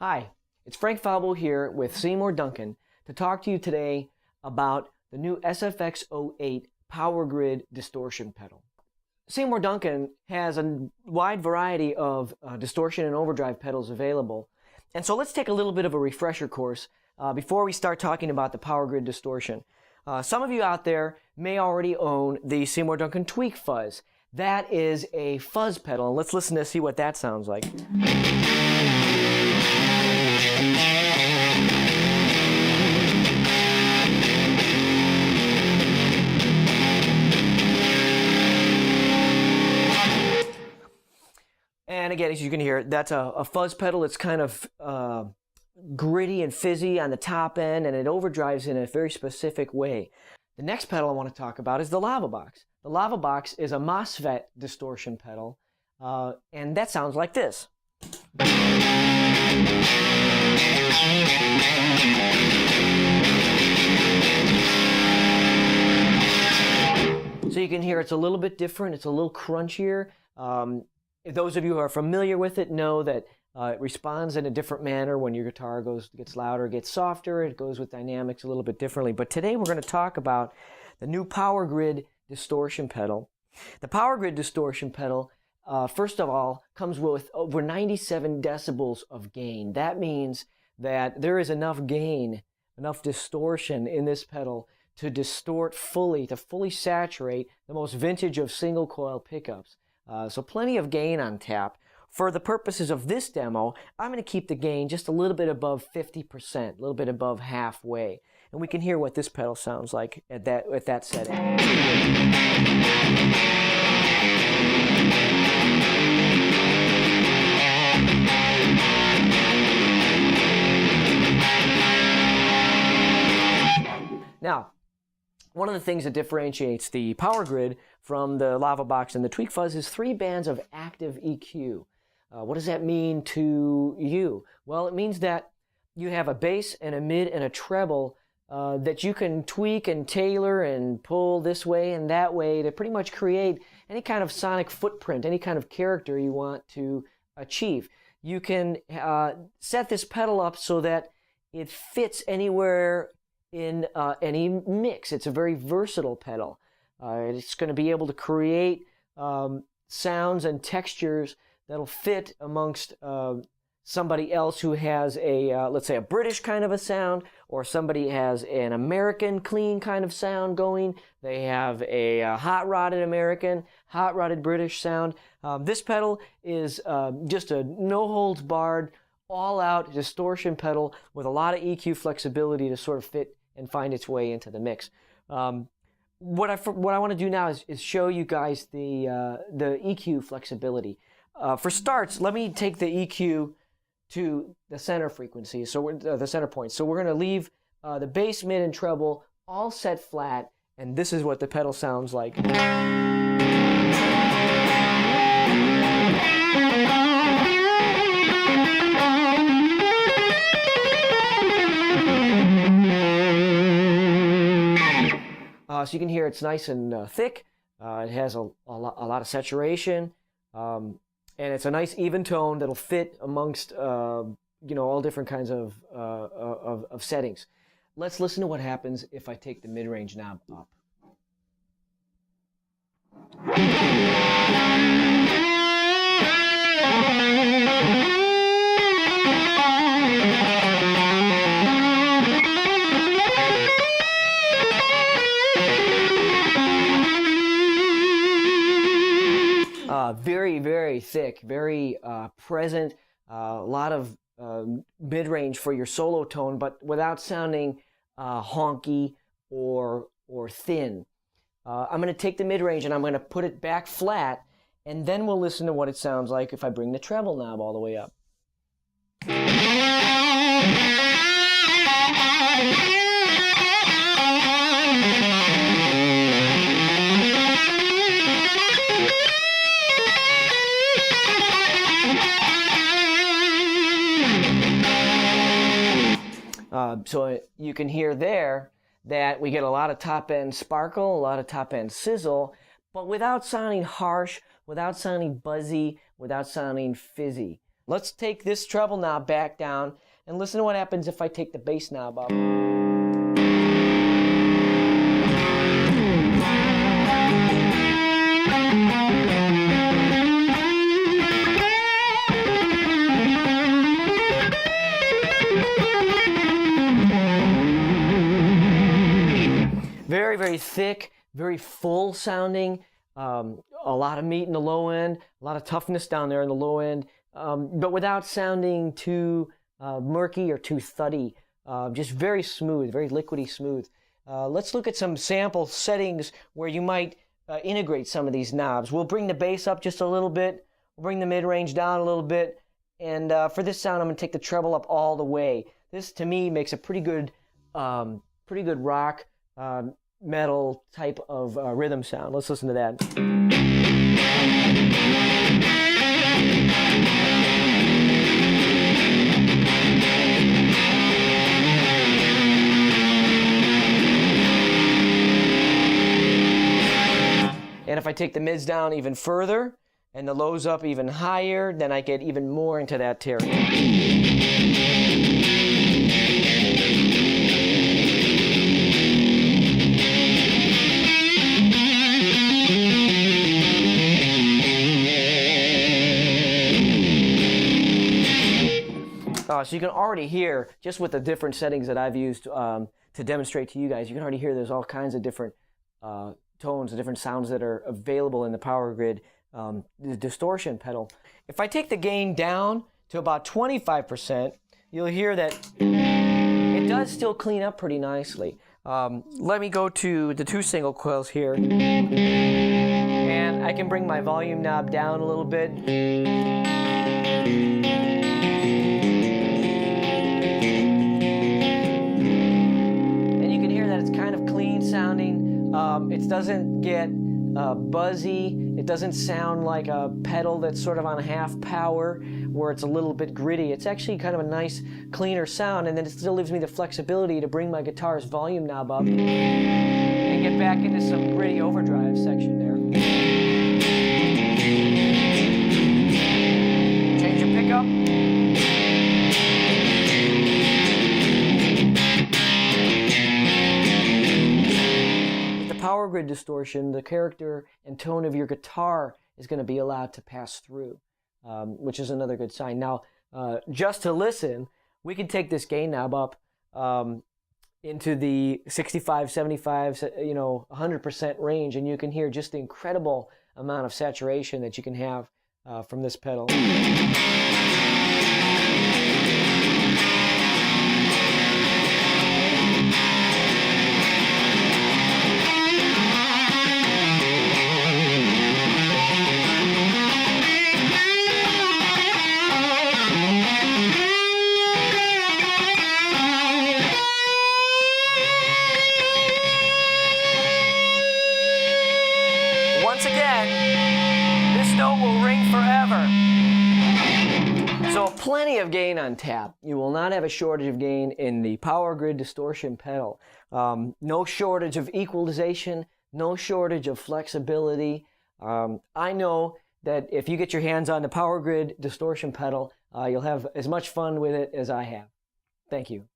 Hi, it's Frank Falbo here with Seymour Duncan to talk to you today about the new SFX 08 Power Grid Distortion pedal. Seymour Duncan has a wide variety of distortion and overdrive pedals available, and so let's take a little bit of a refresher course before we start talking about the Power Grid Distortion. Some of you out there may already own the Seymour Duncan Tweak Fuzz. That is a fuzz pedal, and let's listen to see what that sounds like. And again, as you can hear, that's a fuzz pedal. It's kind of gritty and fizzy on the top end, and it overdrives in a very specific way. The next pedal I want to talk about is the Lava Box. The Lava Box is a MOSFET distortion pedal, and that sounds like this. So you can hear it's a little bit different. It's a little crunchier. Those of you who are familiar with it know that it responds in a different manner when your guitar gets louder, gets softer. It goes with dynamics a little bit differently. But today we're going to talk about the new Power Grid Distortion pedal. The Power Grid Distortion pedal, first of all, comes with over 97 decibels of gain. That means that there is enough gain, enough distortion in this pedal to distort fully, to fully saturate the most vintage of single coil pickups. So plenty of gain on tap. For the purposes of this demo, I'm going to keep the gain just a little bit above 50%, a little bit above halfway. And we can hear what this pedal sounds like at that setting. Now, one of the things that differentiates the Power Grid from the Lava Box and the Tweak Fuzz is 3 bands of active EQ. What does that mean to you? Well, it means that you have a bass and a mid and a treble that you can tweak and tailor and pull this way and that way to pretty much create any kind of sonic footprint, any kind of character you want to achieve. You can set this pedal up so that it fits anywhere in any mix. It's a very versatile pedal. It's going to be able to create sounds and textures that'll fit amongst somebody else who has a, let's say, a British kind of a sound, or somebody has an American clean kind of sound going. They have a hot-rodded American, hot-rodded British sound. This pedal is just a no-holds-barred, all-out distortion pedal with a lot of EQ flexibility to sort of fit and find its way into the mix. What I want to do now is show you guys the EQ flexibility. For starts, let me take the EQ to the center frequency, so the center point. So we're going to leave the bass, mid, and treble all set flat, and this is what the pedal sounds like. So you can hear it's nice and thick. It has a lot of saturation, and it's a nice even tone that'll fit amongst all different kinds of settings. Let's listen to what happens if I take the mid-range knob up. Very, very thick, very present, a lot of mid-range for your solo tone, but without sounding honky or thin. I'm going to take the mid-range and I'm going to put it back flat, and then we'll listen to what it sounds like if I bring the treble knob all the way up. So you can hear there that we get a lot of top-end sparkle, a lot of top-end sizzle, but without sounding harsh, without sounding buzzy, without sounding fizzy. Let's take this treble knob back down and listen to what happens if I take the bass knob up. Very, very thick, very full sounding, a lot of meat in the low end, a lot of toughness down there in the low end, but without sounding too murky or too thuddy. Just very smooth, very liquidy smooth. Let's look at some sample settings where you might integrate some of these knobs. We'll bring the bass up just a little bit, we'll bring the mid-range down a little bit, and for this sound I'm going to take the treble up all the way. This to me makes a pretty good rock metal type of rhythm sound. Let's listen to that. And if I take the mids down even further and the lows up even higher, then I get even more into that territory. So you can already hear, just with the different settings that I've used to demonstrate to you guys, you can already hear there's all kinds of different tones, different sounds that are available in the Power Grid, the distortion pedal. If I take the gain down to about 25%, you'll hear that it does still clean up pretty nicely. Let me go to the 2 single coils here, and I can bring my volume knob down a little bit. Sounding. It doesn't get buzzy. It doesn't sound like a pedal that's sort of on half power where it's a little bit gritty. It's actually kind of a nice, cleaner sound, and then it still leaves me the flexibility to bring my guitar's volume knob up and get back into some gritty overdrive section there. Change your pickup. Power Grid distortion, the character and tone of your guitar is going to be allowed to pass through, which is another good sign. Now, just to listen, we can take this gain knob up into the 65, 75, 100% range, and you can hear just the incredible amount of saturation that you can have from this pedal. Once again, this note will ring forever. So plenty of gain on tap. You will not have a shortage of gain in the Power Grid distortion pedal. No shortage of equalization, no shortage of flexibility. I know that if you get your hands on the Power Grid distortion pedal, you'll have as much fun with it as I have. Thank you.